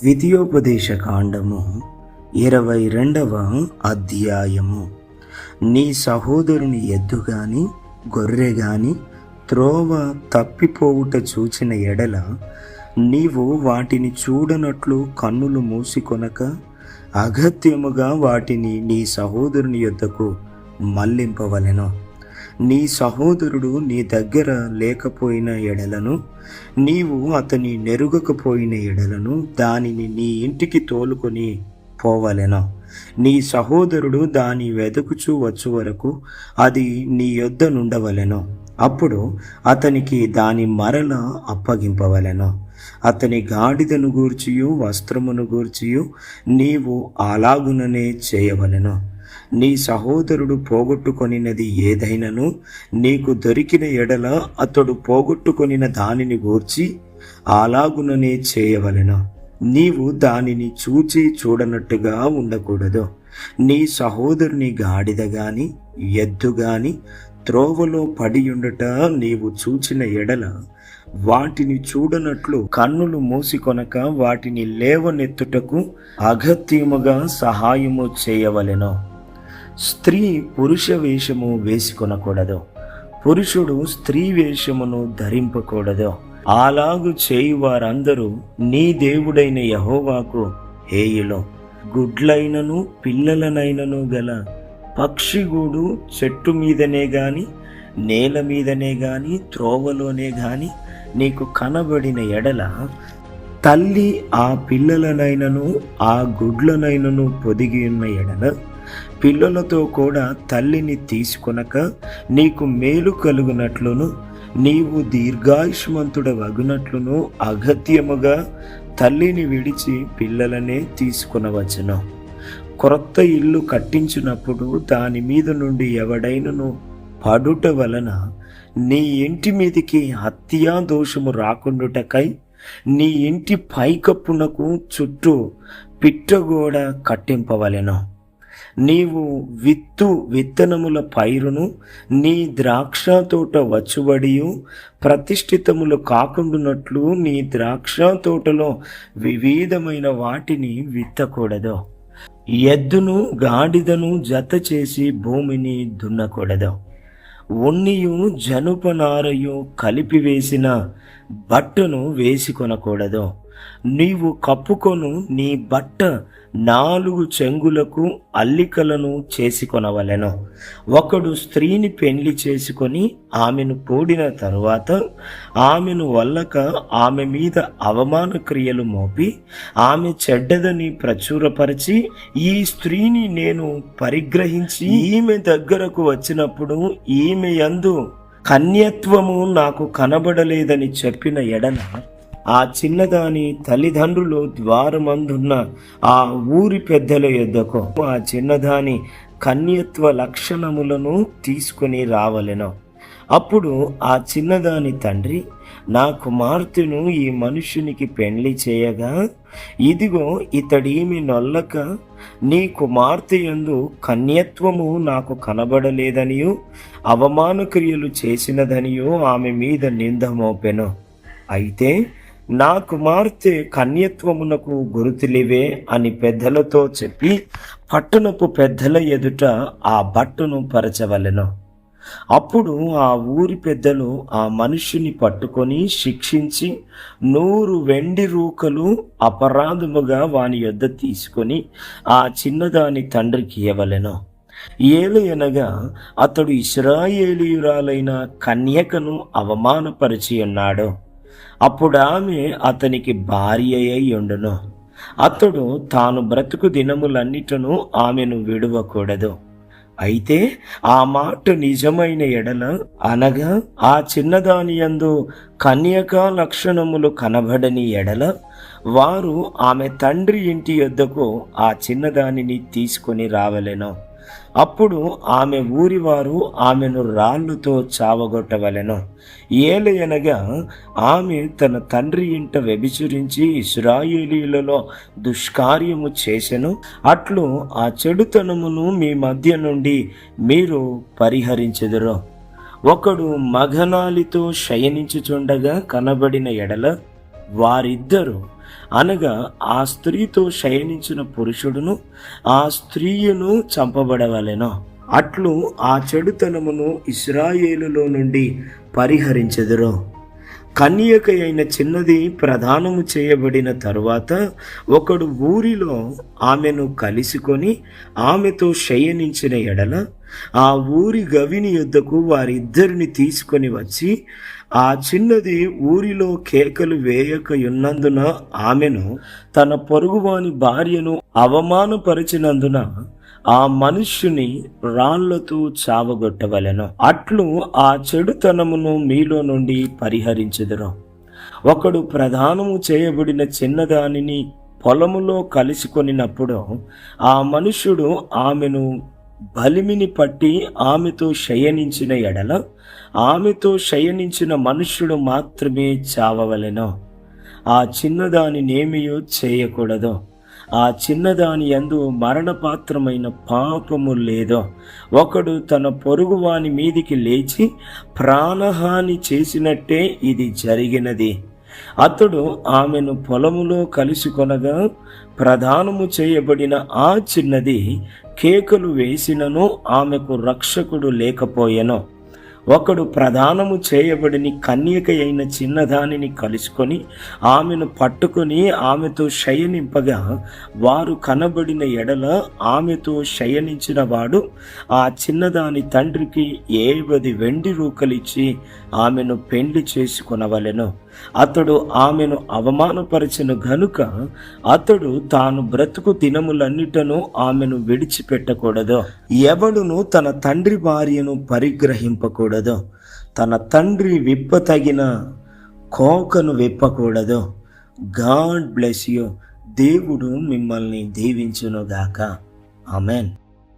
ద్వితీయోపదేశ కాండము 22వ అధ్యాయము. నీ సహోదరుని ఎద్దు గాని గొర్రె గాని త్రోవ తప్పిపోవుట చూచిన ఎడల నీవు వాటిని చూడనట్లు కన్నులు మూసికొనక అగత్యముగా వాటిని నీ సహోదరుని యొద్దకు మళ్లింపవలెను. నీ సహోదరుడు నీ దగ్గర లేకపోయిన ఎడలను, నీవు అతని నెరుగకపోయిన ఎడలను దానిని నీ ఇంటికి తోలుకొని పోవలెను. నీ సహోదరుడు దాని వెతుకుచూ వచ్చు వరకు అది నీ యొద్ద నుండవలెను. అప్పుడు అతనికి దాని మరల అప్పగింపవలెను. అతని గాడిదను గూర్చియు వస్త్రమును గూర్చియు నీవు అలాగుననే చేయవలెను. నీ సహోదరుడు పోగొట్టుకొనినది ఏదైనను నీకు దొరికిన ఎడల అతడు పోగొట్టుకొనిన దానిని గూర్చి అలాగుననే చేయవలెను. నీవు దానిని చూచి చూడనట్టుగా ఉండకూడదు. నీ సహోదరుని గాడిద గాని ఎద్దు గాని త్రోవలో పడియుండుట నీవు చూచిన ఎడల వాటిని చూడనట్లు కన్నులు మూసికొనక వాటిని లేవనెత్తుటకు అగత్యముగా సహాయము చేయవలెను. స్త్రీ పురుష వేషము వేసుకొనకూడదు, పురుషుడు స్త్రీ వేషమును ధరింపకూడదు. అలాగు చేయు వారందరూ నీ దేవుడైన యెహోవాకు హేయులు. గుడ్లైనను పిల్లలనైనను గల పక్షిగూడు చెట్టు మీదనే గాని నేల మీదనే గాని త్రోవలోనే గాని నీకు కనబడిన ఎడల తల్లి ఆ పిల్లలనైనను ఆ గుడ్లనైనను పొదిగి ఉన్న ఎడల పిల్లలతో కూడా తల్లిని తీసుకొనక నీకు మేలు కలుగునట్లును నీవు దీర్ఘాయుష్మంతుడవగునట్లును అగత్యముగా తల్లిని విడిచి పిల్లలనే తీసుకొనవచ్చును. క్రొత్త ఇల్లు కట్టించినప్పుడు దాని మీద నుండి ఎవడైనను పడుట వలన నీ ఇంటి మీదికి హత్యా దోషము రాకుండుటకై నీ ఇంటి పైకప్పునకు చుట్టూ పిట్టగోడ కట్టింపవలెను. నీవు విత్తనముల పైరును నీ ద్రాక్ష తోట వచ్చుబడియు ప్రతిష్ఠితములు కాకుండానట్లు నీ ద్రాక్ష తోటలో వివిధమైన వాటిని విత్తకూడదు. ఎద్దును గాడిదను జత చేసి భూమిని దున్నకూడదు. ఉన్నియు జనుపనారయు కలిపివేసిన బట్టను వేసుకొనకూడదు. నీవు కప్పుకొను నీ బట్ట 4 చెంగులకు అల్లికలను చేసుకొనవలెను. ఒకడు స్త్రీని పెండ్లి చేసుకొని ఆమెను పూడిన తరువాత ఆమెను వల్లక ఆమె మీద అవమాన క్రియలు మోపి ఆమె చెడ్డదని ప్రచురపరిచి ఈ స్త్రీని నేను పరిగ్రహించి ఈమె దగ్గరకు వచ్చినప్పుడు ఈమె యందు కన్యత్వము నాకు కనబడలేదని చెప్పిన ఎడల ఆ చిన్నదాని తల్లిదండ్రులు ద్వారమందున్న ఆ ఊరి పెద్దల యొద్దకు ఆ చిన్నదాని కన్యత్వ లక్షణములను తీసుకుని రావలెను. అప్పుడు ఆ చిన్నదాని తండ్రి, నా కుమార్తెను ఈ మనుష్యునికి పెండ్లి చేయగా ఇదిగో ఇతడీమి నొల్లక నీ కుమార్తె యందు కన్యత్వము నాకు కనబడలేదనియు అవమాన క్రియలు చేసినదనియు ఆమె మీద నింద మోపెను. అయితే నా కుమార్తె కన్యత్వమునకు గురుతులివే అని పెద్దలతో చెప్పి పట్టణపు పెద్దల ఎదుట ఆ బట్టను పరచవలెను. అప్పుడు ఆ ఊరి పెద్దలు ఆ మనుష్యుని పట్టుకొని శిక్షించి 100 వెండి రూకలు అపరాధముగా వాని యొద్ద తీసుకొని ఆ చిన్నదాని తండ్రికి ఇవ్వవలెను. ఏలయనగా అతడు ఇశ్రాయేలీయురాలైన కన్యకను అవమానపరిచి ఉన్నాడు. అప్పుడు ఆమె అతనికి భార్య అయి ఉండును. అతడు తాను బ్రతుకు దినములన్నిటను ఆమెను విడువకూడదు. అయితే ఆ మాట నిజమైన ఎడల, అనగా ఆ చిన్నదాని యందు కన్యకా లక్షణములు కనబడని ఎడల, వారు ఆమె తండ్రి ఇంటి యొద్దకు ఆ చిన్నదానిని తీసుకొని రావలెను. అప్పుడు ఆమె ఊరివారు ఆమెను రాళ్లతో చావగొట్టవలెను. ఏలయనగా ఆమె తన తండ్రి ఇంట వ్యభిచరించి ఇశ్రాయేలీయులలో దుష్కార్యము చేసెను. అట్లు ఆ చెడుతనమును మీ మధ్య నుండి మీరు పరిహరించెదరు. ఒకడు మగనాలితో శయనించుచుండగా కనబడిన ఎడల వారిద్దరూ అనగా ఆ స్త్రీతో శయనించిన పురుషుడును ఆ స్త్రీయును చంపబడవలెను. అట్లు ఆ చెడుతనమును ఇశ్రాయేలులో నుండి పరిహరించెదరు. కన్యక అయిన చిన్నది ప్రదానము చేయబడిన తరువాత ఒకడు ఊరిలో ఆమెను కలుసుకొని ఆమెతో శయనించిన ఎడల ఆ ఊరి గవిని యొద్దకు వారిద్దరిని తీసుకొని వచ్చి ఆ చిన్నది ఊరిలో కేకలు వేయకయున్నందున ఆమెను తన పొరుగువాని భార్యను అవమానపరిచినందున ఆ మనుష్యుని రాళ్లతో చావగొట్టవలెను. అట్లు ఆ చెడుతనమును మీలో నుండి పరిహరించెదరు. ఒకడు ప్రదానము చేయబడిన చిన్నదానిని పొలములో కలుసుకొనినప్పుడు ఆ మనుష్యుడు ఆమెను బలిమిని పట్టి ఆమెతో శయనించిన ఎడల ఆమెతో శయనించిన మనుష్యుడు మాత్రమే చావవలెను. ఆ చిన్నదానినేమియో చేయకూడదు. ఆ చిన్నదాని యందు మరణపాత్రమైన పాపము లేదో. ఒకడు తన పొరుగువాని మీదికి లేచి ప్రాణహాని చేసినట్టే ఇది జరిగినది. అతడు ఆమెను పొలములో కలుసుకొనగా ప్రదానము చేయబడిన ఆ చిన్నది కేకలు వేసినను ఆమెకు రక్షకుడు లేకపోయెను. ఒకడు ప్రదానము చేయబడిన కన్యక అయిన చిన్నదానిని కలుసుకొని ఆమెను పట్టుకొని ఆమెతో శయనింపగా వారు కనబడిన ఎడల ఆమెతో శయనించిన వాడు ఆ చిన్నదాని తండ్రికి 70 వెండి రూకలిచ్చి ఆమెను పెండ్లి చేసుకొనవలెను. అతడు ఆమెను అవమానపరిచిన గనుక అతడు తాను బ్రతుకు దినములన్నిటను ఆమెను విడిచిపెట్టకూడదు. ఎవడును తన తండ్రి భార్యను పరిగ్రహింపకూడదు. తన తండ్రి విప్పతగిన కోకను విప్పకూడదు. God bless you. దేవుడు మిమ్మల్ని దీవించునుగాక. ఆమెన్.